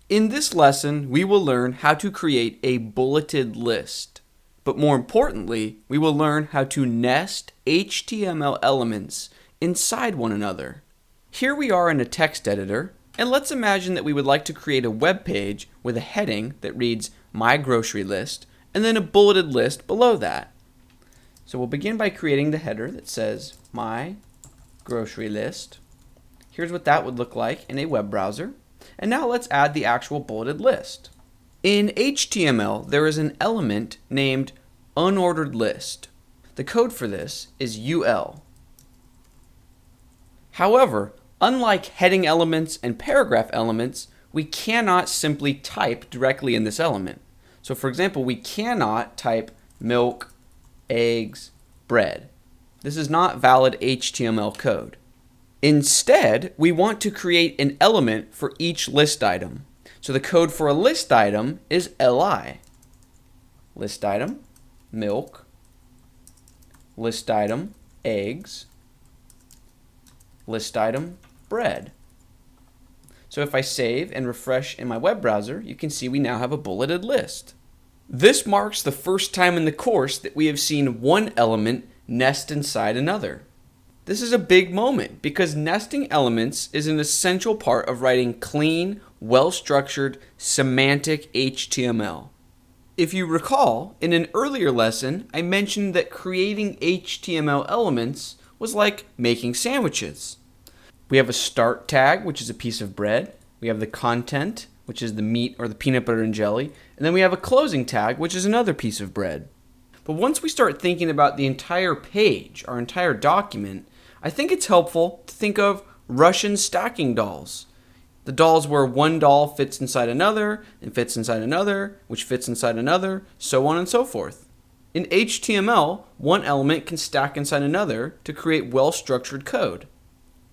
In this lesson, we will learn how to create a bulleted list. But more importantly, we will learn how to nest HTML elements inside one another. Here we are in a text editor, and let's imagine that we would like to create a web page with a heading that reads My Grocery List, and then a bulleted list below that. So we'll begin by creating the header that says My Grocery List. Here's what that would look like in a web browser. And now let's add the actual bulleted list. In HTML, there is an element named unordered list. The code for this is UL. However, unlike heading elements and paragraph elements, we cannot simply type directly in this element. So for example, we cannot type milk, eggs, bread. This is not valid HTML code. Instead, we want to create an element for each list item. So the code for a list item is li. List item, milk. List item, eggs. List item, bread. So if I save and refresh in my web browser, you can see we now have a bulleted list. This marks the first time in the course that we have seen one element nest inside another. This is a big moment because nesting elements is an essential part of writing clean, well-structured, semantic HTML. If you recall, in an earlier lesson, I mentioned that creating HTML elements was like making sandwiches. We have a start tag, which is a piece of bread. We have the content, which is the meat or the peanut butter and jelly. And then we have a closing tag, which is another piece of bread. But once we start thinking about the entire page, our entire document, I think it's helpful to think of Russian stacking dolls. The dolls where one doll fits inside another, and fits inside another, which fits inside another, so on and so forth. In HTML, one element can stack inside another to create well-structured code.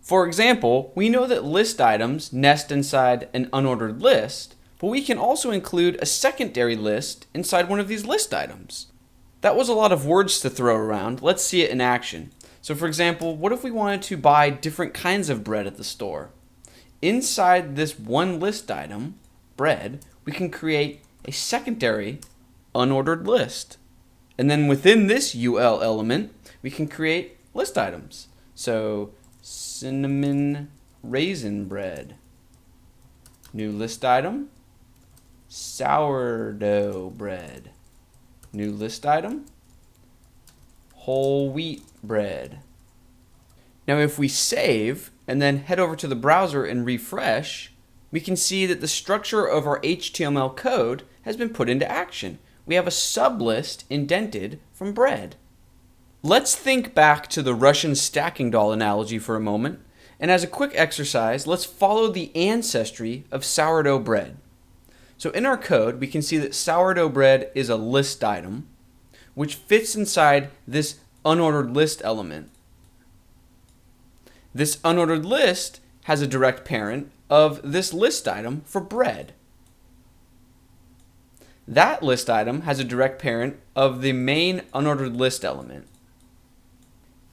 For example, we know that list items nest inside an unordered list, but we can also include a secondary list inside one of these list items. That was a lot of words to throw around. Let's see it in action. So for example, what if we wanted to buy different kinds of bread at the store? Inside this one list item, bread, we can create a secondary unordered list. And then within this UL element, we can create list items. So cinnamon raisin bread. New list item, sourdough bread. New list item, whole wheat bread. Now if we save and then head over to the browser and refresh, we can see that the structure of our HTML code has been put into action. We have a sublist indented from bread. Let's think back to the Russian stacking doll analogy for a moment, and as a quick exercise, let's follow the ancestry of sourdough bread. So in our code, we can see that sourdough bread is a list item, which fits inside this unordered list element. This unordered list has a direct parent of this list item for bread. That list item has a direct parent of the main unordered list element.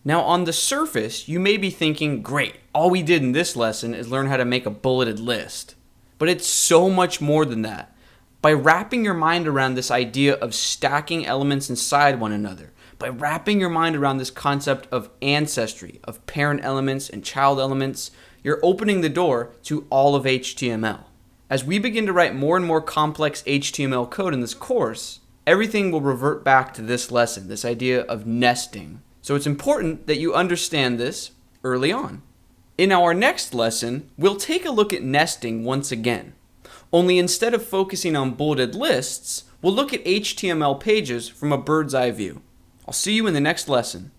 Now on the surface, you may be thinking, great, all we did in this lesson is learn how to make a bulleted list. But it's so much more than that. By wrapping your mind around this idea of stacking elements inside one another, by wrapping your mind around this concept of ancestry, of parent elements and child elements, you're opening the door to all of HTML. As we begin to write more and more complex HTML code in this course, everything will revert back to this lesson, this idea of nesting. So it's important that you understand this early on. In our next lesson, we'll take a look at nesting once again. Only instead of focusing on bulleted lists, we'll look at HTML pages from a bird's eye view. I'll see you in the next lesson.